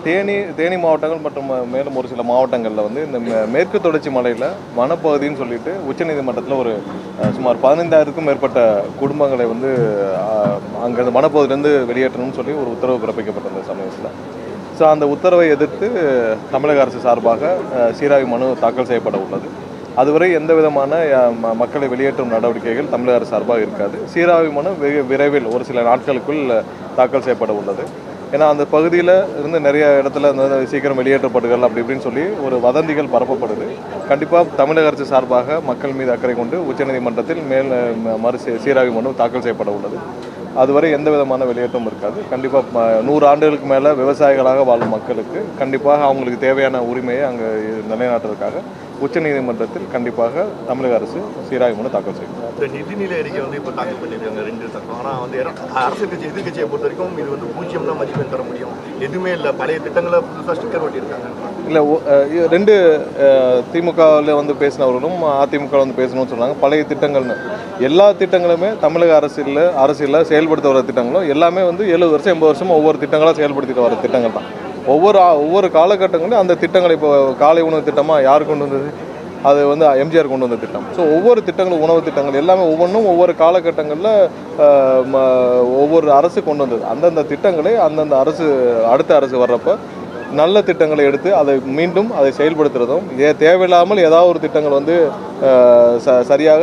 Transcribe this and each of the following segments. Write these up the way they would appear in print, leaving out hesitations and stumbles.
தேனி மாவட்டங்கள் மற்றும் மேலும் ஒரு சில மாவட்டங்களில் வந்து இந்த மேற்கு தொடர்ச்சி மலையில் வனப்பகுதின்னு சொல்லிட்டு உச்சநீதிமன்றத்தில் ஒரு சுமார் 15,000க்கும் மேற்பட்ட குடும்பங்களை வந்து அங்கே அந்த வனப்பகுதியிலேருந்து வெளியேற்றணும்னு சொல்லி ஒரு உத்தரவு பிறப்பிக்கப்பட்டிருந்த சமயத்தில். ஸோ அந்த உத்தரவை எதிர்த்து தமிழக அரசு சார்பாக சீராய்வு மனு தாக்கல் செய்யப்பட உள்ளது. அதுவரை எந்த விதமான மக்களை வெளியேற்றும் நடவடிக்கைகள் தமிழக அரசு சார்பாக இருக்காது. சீராய்வு மனு விரைவில் ஒரு சில நாட்களுக்குள் தாக்கல் செய்யப்பட உள்ளது. ஏன்னா அந்த பகுதியில் இருந்து நிறைய இடத்துல சீக்கிரம் வெளியேற்றப்படுகள் அப்படி இப்படின்னு சொல்லி ஒரு வதந்திகள் பரப்பப்படுது. கண்டிப்பாக தமிழக அரசு சார்பாக மக்கள் மீது அக்கறை கொண்டு உச்சநீதிமன்றத்தில் சீராய்வு மனு தாக்கல் செய்யப்பட உள்ளது. அதுவரை எந்த விதமான வெளியேற்றம் இருக்காது. கண்டிப்பாக 100 ஆண்டுகளுக்கு மேலே விவசாயிகளாக வாழும் மக்களுக்கு கண்டிப்பாக அவங்களுக்கு தேவையான உரிமையை அங்கே நிலைநாட்டுறதுக்காக உச்சநீதிமன்றத்தில் கண்டிப்பாக தமிழக அரசு சீராய்வு மனு தாக்கல் செய்யும். இந்த நிதிநிலை அறிக்கை வந்து இப்போ தாக்கல் பண்ணியிருக்காங்க 2 தரம். ஆனால் வந்து அரசு கட்சி எதிர்கட்சியை பொறுத்த வரைக்கும் இது வந்து 0 தான் மதிப்பெண் தர முடியும், எதுவுமே இல்லை, பழைய திட்டங்களை புதுசாக ஸ்டிக்கர் ஒட்டியிருக்காங்க. இல்லை, 2 திமுகவில் வந்து பேசினவர்களும் அதிமுக வந்து பேசணும்னு சொன்னாங்க. பழைய திட்டங்கள்னு எல்லா திட்டங்களுமே தமிழக அரசில் செயல்படுத்த வர திட்டங்களும் எல்லாமே வந்து 70 வருஷம் 80 வருஷம் ஒவ்வொரு திட்டங்களாக செயல்படுத்திட்டு வர திட்டங்கள் தான். ஒவ்வொரு காலகட்டங்களும் அந்த திட்டங்களை இப்போ காலை உணவு திட்டமாக யார் கொண்டு வந்தது? அது வந்து எம்ஜிஆர் கொண்டு வந்த திட்டம். ஸோ ஒவ்வொரு திட்டங்களும் உணவு திட்டங்கள் எல்லாமே ஒவ்வொன்றும் ஒவ்வொரு காலகட்டங்களில் ஒவ்வொரு அரசு கொண்டு வந்தது. அந்தந்த திட்டங்களை அந்தந்த அடுத்த அரசு வர்றப்போ நல்ல திட்டங்களை எடுத்து அதை செயல்படுத்துறதும், தேவையில்லாமல் ஏதாவது ஒரு திட்டங்கள் வந்து சரியாக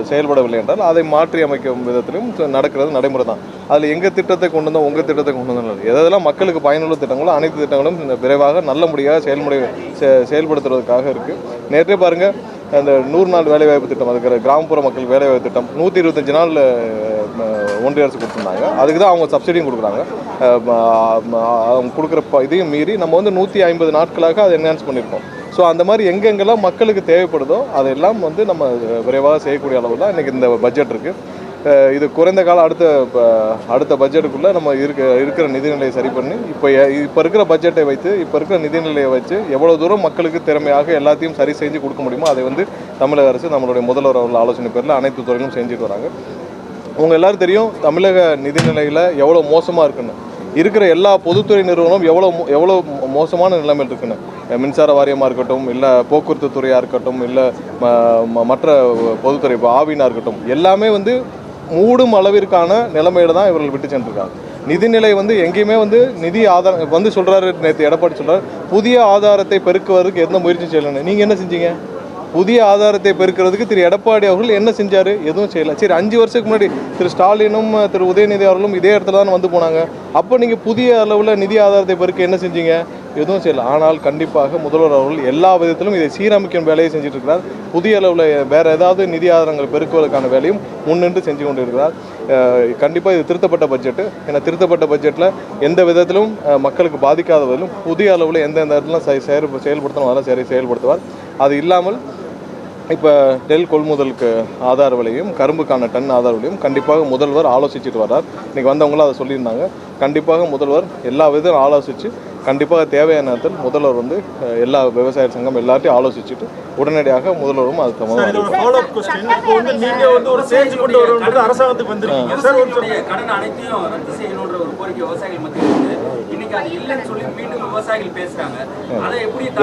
செயல்படவில்லை என்றால் அதை மாற்றி அமைக்கும் விதத்திலும் நடக்கிறது நடைமுறை தான். அதில் எங்கள் திட்டத்தை கொண்டு வந்தோம் உங்கள் திட்டத்தை கொண்டு வந்தோம் எதெல்லாம் மக்களுக்கு பயனுள்ள திட்டங்களோ அனைத்து திட்டங்களும் விரைவாக நல்ல முறையாக செயல்படுத்துறதுக்காக இருக்குது. நேற்றே பாருங்கள், அந்த 100 நாள் வேலைவாய்ப்பு திட்டம், அதுக்கு கிராமப்புற மக்கள் வேலைவாய்ப்பு திட்டம் 125 நாள் ஒன்றிய அரசு கொடுத்துருந்தாங்க. அதுக்கு தான் அவங்க சப்சிடியும் கொடுக்குறாங்க. அவங்க கொடுக்குற இதையும் மீறி நம்ம வந்து 150 நாட்களாக அதை என்ஹான்ஸ் பண்ணியிருக்கோம். ஸோ அந்த மாதிரி எங்கெங்கெல்லாம் மக்களுக்கு தேவைப்படுதோ அதெல்லாம் வந்து நம்ம விரைவாக செய்யக்கூடிய அளவில் தான் இன்றைக்கி இந்த பட்ஜெட் இருக்குது. இது குறைந்த கால அடுத்த பட்ஜெட்டுக்குள்ளே நம்ம இருக்கிற நிதிநிலையை சரி பண்ணி இப்போ இருக்கிற பட்ஜெட்டை வைத்து இப்போ இருக்கிற நிதிநிலையை வச்சு எவ்வளோ தூரம் மக்களுக்கு திறமையாக எல்லாத்தையும் சரி செஞ்சு கொடுக்க முடியுமோ அதை வந்து தமிழக அரசு நம்மளுடைய முதல்வர் அவர்கள் ஆலோசனை பேரில் அனைத்து துறையிலும் செஞ்சுட்டு வராங்க. உங்கள் எல்லோரும் தெரியும் தமிழக நிதிநிலையில் எவ்வளோ மோசமாக இருக்குன்னு. இருக்கிற எல்லா பொதுத்துறை நிறுவனமும் எவ்வளோ மோசமான நிலைமையில் இருக்குன்னு. மின்சார வாரியமாக இருக்கட்டும், இல்லை போக்குவரத்து துறையாக இருக்கட்டும், இல்லை மற்ற பொதுத்துறை ஆவினாக இருக்கட்டும், எல்லாமே வந்து மூடும் அளவிற்கான நிலைமையில தான் இவர்கள் விட்டு சென்றிருக்காங்க. நிதிநிலை வந்து எங்கேயுமே வந்து நிதி ஆதாரம் வந்து சொல்கிறாரு, நேற்று எடப்பாடி சொல்கிறார் புதிய ஆதாரத்தை பெருக்குவதற்கு எந்த முயற்சி செய்யலைன்னு. நீங்கள் என்ன செஞ்சீங்க? புதிய ஆதாரத்தை பெருக்கிறதுக்கு திரு எடப்பாடி அவர்கள் என்ன செஞ்சார்? எதுவும் செய்யலை. சரி, 5 வருஷத்துக்கு முன்னாடி திரு ஸ்டாலினும் திரு உதயநிதி அவர்களும் இதே இடத்துல தான் வந்து போனாங்க. அப்போ நீங்கள் புதிய அளவில் நிதி ஆதாரத்தை பெருக்க என்ன செஞ்சீங்க? எதுவும் செய்யலை. ஆனால் கண்டிப்பாக முதல்வர் அவர்கள் எல்லா விதத்திலும் இதை சீரமைக்கும் வேலையை செஞ்சுட்டு இருக்கிறார். புதிய அளவில் வேறு ஏதாவது நிதி ஆதாரங்கள் பெருக்குவதற்கான வேலையும் முன்னின்று செஞ்சு கொண்டு இருக்கிறார். கண்டிப்பாக இது திருத்தப்பட்ட பட்ஜெட்டு. ஏன்னா திருத்தப்பட்ட பட்ஜெட்டில் எந்த விதத்திலும் மக்களுக்கு பாதிக்காத வகையிலும் புதிய அளவில் எந்தெந்த இடத்துல செயல்படுத்தணும் அதெல்லாம் செயல்படுத்துவார். அது இல்லாமல் இப்போ நெல் கொள்முதலுக்கு ஆதார விலையும் கரும்புக்கான டன் ஆதார விலையும் கண்டிப்பாக முதல்வர் ஆலோசிச்சுட்டு வர்றார். இன்றைக்கி வந்தவங்களும் அதை சொல்லியிருந்தாங்க. கண்டிப்பாக முதல்வர் எல்லா விதம் ஆலோசித்து கண்டிப்பாக தேவையான நேரத்தில் முதல்வர் வந்து எல்லா விவசாய சங்கம் எல்லாத்தையும் ஆலோசிச்சுட்டு உடனடியாக முதல்வரும் அது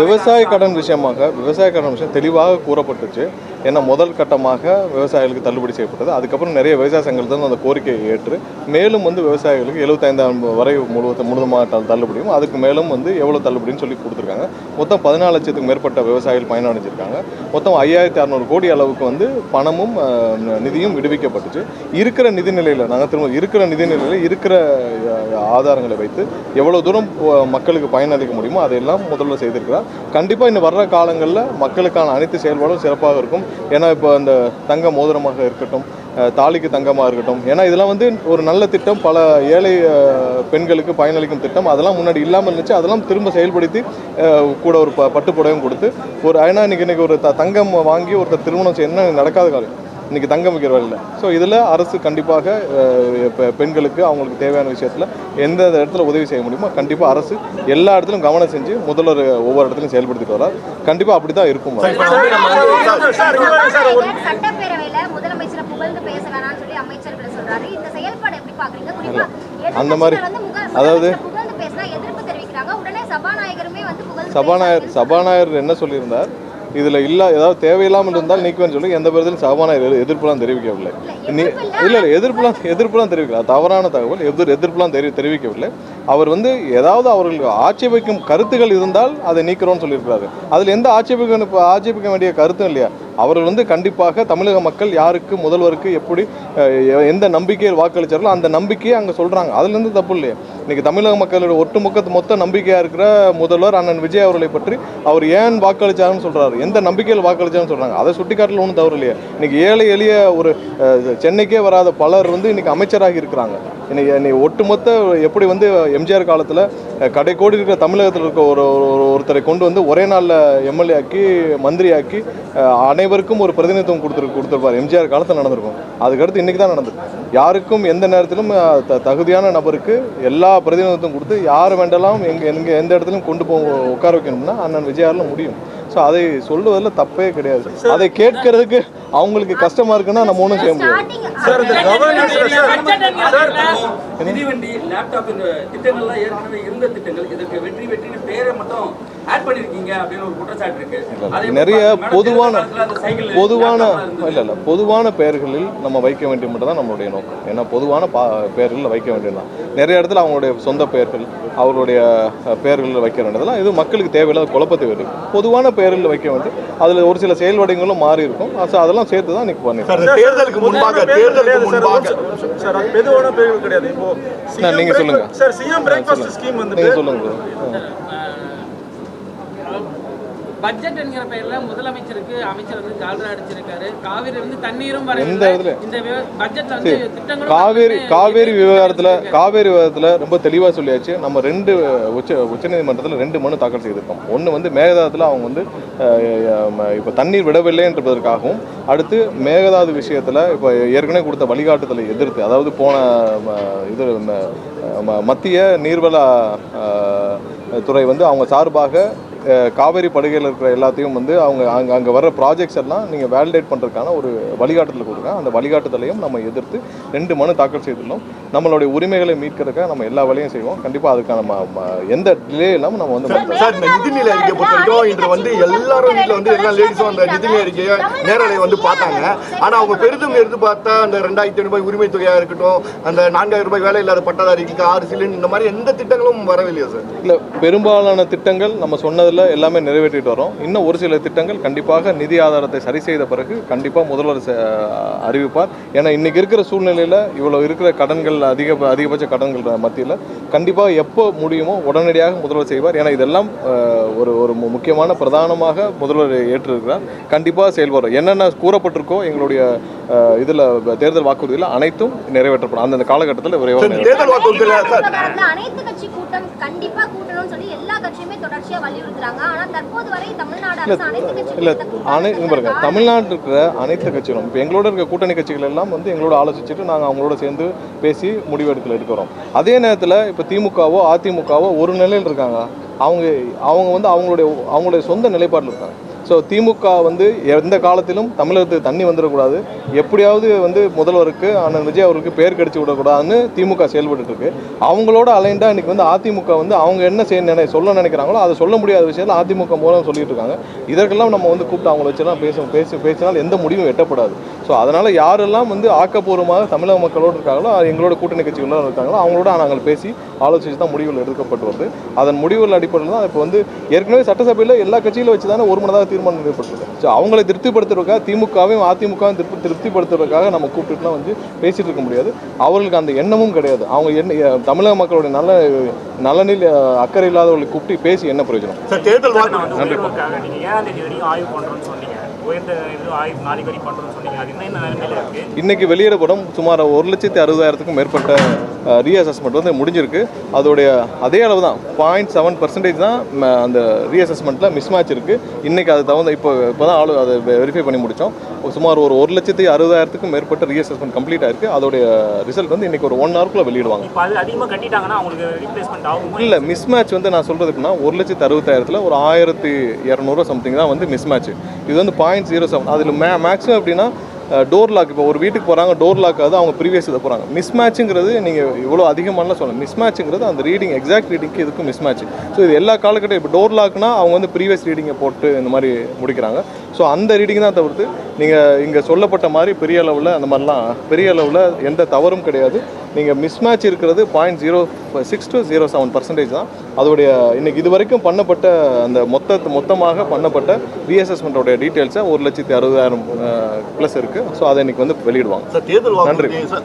விவசாய கடன் விஷயம் தெளிவாக கூறப்பட்டுச்சு. ஏன்னா முதல் கட்டமாக விவசாயிகளுக்கு தள்ளுபடி செய்யப்பட்டது. அதுக்கப்புறம் நிறைய விவசாய சங்கங்கள் தான் அந்த கோரிக்கையை ஏற்று மேலும் வந்து விவசாயிகளுக்கு 75,000 வரை முழுவதுமாக தள்ளுபடியும் அதுக்கு மேலும் வந்து எவ்வளோ தள்ளுபடின்னு சொல்லி கொடுத்துருக்காங்க. மொத்தம் 14 லட்சத்துக்கு மேற்பட்ட விவசாயிகள் பயனடைஞ்சிருக்காங்க. மொத்தம் 5,600 கோடி அளவுக்கு வந்து பணமும் நிதியும் விடுவிக்கப்பட்டுச்சு. இருக்கிற நிதிநிலையில் இருக்கிற ஆதாரங்களை வைத்து எவ்வளோ தூரம் மக்களுக்கு பயனளிக்க முடியுமோ அதையெல்லாம் முதல்ல செய்திருக்கிறார். கண்டிப்பாக இன்னும் வர்ற காலங்களில் மக்களுக்கான அனைத்து செயல்பாடும் சிறப்பாக இருக்கும். ஏன்னா இப்போ அந்த தங்க மோதிரமாக இருக்கட்டும், தாலிக்கு தங்கமாக இருக்கட்டும், ஏன்னா இதெல்லாம் வந்து ஒரு நல்ல திட்டம், பல ஏழை பெண்களுக்கு பயனளிக்கும் திட்டம். அதெல்லாம் முன்னாடி இல்லாமல் இருந்துச்சு. அதெல்லாம் திரும்ப செயல்படுத்தி கூட ஒரு பட்டுப்புடவையும் கொடுத்து ஏன்னா இன்றைக்கி ஒரு தங்கம் வாங்கி ஒருத்தர் திருமணம் செய்யணும்னா நடக்காத காலம். இன்றைக்கி தங்கம் வைக்கிற வேலை. ஸோ இதில் அரசு கண்டிப்பாக பெண்களுக்கு அவங்களுக்கு தேவையான விஷயத்தில் எந்த இடத்துல உதவி செய்ய முடியுமோ கண்டிப்பாக அரசு எல்லா இடத்துலையும் கவனம் செஞ்சு முதல்வர் ஒவ்வொரு இடத்துலையும் செயல்படுத்திட்டு வரார். கண்டிப்பாக அப்படி தான் இருக்கும். அந்த மாதிரி அதாவது சபாநாயகர் என்ன சொல்லியிருந்தார், இதில் ஏதாவது தேவையில்லாமல் இருந்தால் நீக்குவேன்னு சொல்லி எந்த விதத்திலும் சபாநாயகர் எதிர்ப்புலாம் தெரிவிக்கவில்லை. இல்லை எதிர்ப்புலாம் தெரிவிக்கல, தவறான தகவல். எதிர்ப்புலாம் தெரிவிக்கவில்லை. அவர் வந்து ஏதாவது அவர்களுக்கு ஆட்சேபிக்கும் கருத்துக்கள் இருந்தால் அதை நீக்கிறோன்னு சொல்லியிருக்கிறாரு. அதில் எந்த ஆட்சேபிக்க வேண்டிய கருத்தும் இல்லையா. அவர்கள் வந்து கண்டிப்பாக தமிழக மக்கள் யாருக்கு, முதல்வருக்கு எப்படி எந்த நம்பிக்கையில் வாக்களித்தார்களோ அந்த நம்பிக்கையை அங்கே சொல்கிறாங்க. அதுலேருந்து தப்பு இல்லையா. இன்றைக்கி தமிழக மக்களோட மொத்த நம்பிக்கையாக இருக்கிற முதல்வர் அண்ணன் விஜய் அவர்களை பற்றி அவர் ஏன் வாக்களித்தாருன்னு சொல்கிறாரு, எந்த நம்பிக்கையில் வாக்களித்தாருன்னு சொல்கிறாங்க. அதை சுட்டிக்காட்டில் ஒன்றும் தவறு இல்லையா. இன்றைக்கி ஏழை எளிய ஒரு சென்னைக்கே வராத பலர் வந்து இன்றைக்கி அமைச்சராகி இருக்கிறாங்க. இன்னைக்கு ஒட்டுமொத்த எப்படி வந்து எம்ஜிஆர் காலத்தில் கடைக்கோடி இருக்கிற தமிழகத்தில் இருக்க ஒருத்தரை கொண்டு வந்து ஒரே நாளில் எம்எல்ஏ ஆக்கி மந்திரி ஆக்கி அனைவருக்கும் ஒரு பிரதிநிதித்துவம் கொடுத்துருப்பார். எம்ஜிஆர் காலத்தில் நடந்திருக்கும். அதுக்கடுத்து இன்றைக்கி தான் நடந்திருக்கு. யாருக்கும் எந்த நேரத்திலும் தகுதியான நபருக்கு எல்லா பிரதிநிதித்துவம் கொடுத்து யார் வேண்டாலும் எந்த இடத்துலையும் கொண்டு உட்கார வைக்கணும்னா அண்ணன் விஜயாரில் முடியும். ஸோ அதை சொல்லுவதில் தப்பே கிடையாது. அதை கேட்கறதுக்கு அவங்களுக்கு கஷ்டமா இருக்குன்னா நம்ம ஒன்றும் செய்ய முடியாது. மிதிவண்டி, லேப்டாப் திட்டங்கள்லாம் ஏற்கனவே இருந்த திட்டங்கள், இதற்கு வெற்றி பேரை மட்டும் ஆட் பண்ணிருக்கீங்க அப்படின்னு ஒரு குற்றச்சாட்டு இருக்கு. நிறைய பொதுவான பெயர்களில் நம்ம வைக்க வேண்டிய மட்டும் தான் நம்மளுடைய நோக்கம். ஏன்னா பொதுவான பெயர்களில் வைக்க வேண்டியதுதான். நிறைய இடத்துல அவங்களுடைய சொந்த பெயர்கள், அவர்களுடைய பெயர்களில் வைக்க வேண்டியதெல்லாம் இது மக்களுக்கு தேவையில்லாத குழப்பத்தை வரும். பொதுவான பெயரில் வைக்க வேண்டிய அதில் ஒரு சில செயல்வடிகளும் மாறி இருக்கும். அதெல்லாம் சேர்த்து தான் இன்னைக்கு பண்ணிருக்கோம். தேர்தலுக்கு முன்பாக நீங்க சொல்லுங்க சார், சிஎம் பிரேக்ஃபாஸ்ட் ஸ்கீம் வந்து நீங்க சொல்லுங்க. பட்ஜெட் என்கிற பெயர்ல முதலமைச்சருக்கு அமைச்சர் வந்து ஜால்ரா அடிச்சிருக்காரு. காவிரி வந்து தண்ணீரும் வர எந்த இடத்துல இந்த பட்ஜெட்ல வந்து திட்டங்களும் காவேரி விவகாரத்துல ரொம்ப தெளிவா சொல்லியாச்சு. நம்ம உச்சநீதிமன்றத்தில் 2 மனு தாக்கல் செய்திருக்கோம். ஒன்று வந்து மேகதாதுல அவங்க வந்து இப்போ தண்ணீர் விடவில்லை என்பதற்காகவும், அடுத்து மேகதாது விஷயத்துல இப்போ ஏற்கனவே கொடுத்த வழிகாட்டுதலை எதிர்த்து, அதாவது போன இது மத்திய நீர்வள துறை வந்து அவங்க சார்பாக காவேரி படுகையில் இருக்கிற எல்லாத்தையும் வந்து அவங்க அங்கே வர்ற ப்ராஜெக்ட்ஸ் எல்லாம் நீங்கள் வேலிடேட் பண்ணுறதுக்கான ஒரு வழிகாட்டுதல் கொடுக்குறாங்க. அந்த வழிகாட்டுதலையும் நம்ம எதிர்த்து 2 மனு தாக்கல் செய்துள்ளோம். நம்மளுடைய உரிமைகளை மீட்கிறதுக்காக நம்ம எல்லா வேலையும் செய்வோம். கண்டிப்பாக அதுக்கான எந்த டிலே இல்லாமல் நம்ம வந்து நிதிநிலை அறிக்கை பொறுத்தவரைக்கும் இன்று வந்து எல்லாரும் வீட்டில் வந்து எல்லா லேடிஸும் அந்த நிதிநிலை அறிக்கையை நேரலை வந்து பார்த்தாங்க. ஆனால் அவங்க பெரிதும் எதிர்பார்த்தா அந்த 2,500 ரூபாய் உரிமை தொகையாக இருக்கட்டும், அந்த 4,000 ரூபாய் வேலை இல்லாத பட்டதாரிக்கு 6 சிலிண்டர், இந்த மாதிரி எந்த திட்டங்களும் வரவில்லையா சார்? இல்லை, பெரும்பாலான திட்டங்கள் நம்ம சொன்னதில் எல்லாமே நிறைவேற்றிட்டு வரோம். இன்னும் ஒரு சில திட்டங்கள் கண்டிப்பாக நிதி ஆதாரத்தை சரி செய்த பிறகு கண்டிப்பாக முதல்வர் அறிவிப்பார். ஏன்னா இன்னைக்கு இருக்கிற சூழ்நிலையில் இவ்வளோ இருக்கிற கடன்கள் அதிகபட்ச கடன்கள் மத்தியில் கண்டிப்பாக எப்போ முடியுமோ உடனடியாக முதல்வர் செய்வார். ஏன்னா இதெல்லாம் ஒரு முக்கியமான பிரதானமாக முதல்வர் ஏற்றிருக்கிறார். கண்டிப்பாக செயல்படுறோம். என்னென்ன கூறப்பட்டிருக்கோ எங்களுடைய இதில் தேர்தல் வாக்குறுதியில் அனைத்தும் நிறைவேற்றப்படும். அந்தந்த காலகட்டத்தில் தேர்தல் வாக்குறுதியில் அனைத்து கட்சி கூட்டம் கண்டிப்பா கூட்டணும்னு சொல்லி எல்லா கட்சியுமே தொடர்ச்சியா வலியுறுத்துறாங்க. ஆனா தற்போது வரை தமிழ்நாடு அரசு அனைத்து கட்சி தமிழ்நாட்டில் இருக்கிற அனைத்து கட்சிகளும் இப்போ எங்களோட இருக்க கூட்டணி கட்சிகள் எல்லாம் வந்து எங்களோட ஆலோசிச்சுட்டு நாங்கள் அவங்களோட சேர்ந்து பேசி முடிவெடுக்கல இருக்கிறோம். அதே நேரத்தில் இப்போ திமுகவோ அதிமுகவோ ஒரு நிலையில் இருக்காங்க. அவங்க வந்து அவங்களுடைய சொந்த நிலைப்பாட்டில் இருக்காங்க. ஸோ திமுக வந்து எந்த காலத்திலும் தமிழகத்துக்கு தண்ணி வந்துடக்கூடாது, எப்படியாவது வந்து முதல்வருக்கு அண்ணன் விஜய் அவருக்கு பேர் கடிச்சு விடக்கூடாதுன்னு திமுக செயல்பட்டு இருக்கு. அவங்களோட அலைண்டாக இன்னைக்கு வந்து அதிமுக வந்து அவங்க என்ன சொல்ல நினைக்கிறாங்களோ அதை சொல்ல முடியாத விஷயத்தில் அதிமுக மூலம் சொல்லிட்டு இருக்காங்க. இதற்கெல்லாம் நம்ம வந்து கூப்பிட்டு அவங்கள வச்சுலாம் பேசினால் எந்த முடிவும் எட்டப்படாது. ஸோ அதனால் யாரெல்லாம் வந்து ஆக்கப்பூர்வமாக தமிழக மக்களோடு இருக்காங்களோ, எங்களோட கூட்டணி கட்சிகளோடு இருக்காங்களோ அவங்களோட நாங்கள் பேசி ஆலோசித்து தான் முடிவுகள் எடுக்கப்பட்டு வருது. அதன் முடிவுகள் அடிப்படையில் தான் இப்போ வந்து ஏற்கனவே சட்டசபையில் எல்லா கட்சியிலும் வச்சு தானே ஒரு மனதாக தீர்மானம் நிறைவேற்றப்பட்டிருக்கு. ஸோ அவங்களை திருப்திப்படுத்துறதுக்காக திமுகவையும் அதிமுகவும் திருப்திப்படுத்துறதுக்காக நம்ம கூப்பிட்டுலாம் வந்து பேசிட்டு இருக்க முடியாது. அவர்களுக்கு அந்த எண்ணமும் கிடையாது. அவங்க தமிழக மக்களுடைய நலனில் அக்கறை இல்லாதவர்களை கூப்பிட்டு பேசி என்ன பிரயோஜனம்? இன்னைக்கு வெளியிடப்படும் சுமார் 1,60,000க்கும் மேற்பட்ட ரீஅசஸ்மெண்ட் வந்து முடிஞ்சிருக்கு. அதோடைய அதே அளவு தான் 0.7% தான் அந்த ரீஅசஸ்மெண்ட்டில் மிஸ்மேட்ச் இருக்குது. இன்றைக்கி அது தகுந்த இப்போ தான் அதை வெரிஃபை பண்ணி முடித்தோம். சுமார் ஒரு 1,60,000க்கும் மேற்பட்ட ரீஅசஸ்மெண்ட் கம்ப்ளீட் ஆயிருக்கு. அதோடைய ரிசல்ட் வந்து இன்றைக்கி ஒரு 1 ஹவருக்குள்ளே வெளியிடுவாங்க. இல்லை, மிஸ்மேட்ச் வந்து நான் சொல்கிறது எப்படின்னா 1,60,000ல் ஒரு 1,200 சம்திங் தான் வந்து மிஸ்மேட்ச். இது வந்து 0.07. அதில் மேக்ஸிமம் எப்படின்னா டோர் லாக் இப்போ ஒரு வீட்டுக்கு போகிறாங்க டோர் லாக் ஆகுது அவங்க ப்ரீவியஸ் இதை போகிறாங்க மிஸ்மேட்சுங்கிறது நீங்கள் இவ்வளோ அதிகமானலாம் சொல்லலாம் மிஸ்மேட்சுங்கிறது அந்த ரீடிங் எக்ஸாக்ட் ரீடிங்க்கு இதுக்கும் மிஸ்மேட்ச் ஸோ இது எல்லா காலகட்டம் இப்போ டோர் லாக்னா அவங்க வந்து ப்ரீவியஸ் ரீடிங்கை போட்டு இந்த மாதிரி முடிக்கிறாங்க ஸோ அந்த ரீடிங் தான் தவிர்த்து நீங்கள் இங்கே சொல்லப்பட்ட மாதிரி பெரிய அளவில் அந்த மாதிரிலாம் பெரிய அளவில் எந்த தவறும் கிடையாது நீங்கள் மிஸ்மேட்ச் இருக்கிறது 0.06 to 0.07% தான் அதோடைய இன்னைக்கு இது வரைக்கும் பண்ணப்பட்ட அந்த மொத்தமாக பண்ணப்பட்ட ரீஅசஸ்மெண்ட்டோடைய டீட்டெயில்ஸை 1,60,000 ப்ளஸ் இருக்குது ஸோ அதை இன்னைக்கு வந்து வெளியிடுவாங்க சார் தேர்தல் நன்றி வாக்குறுதி சார்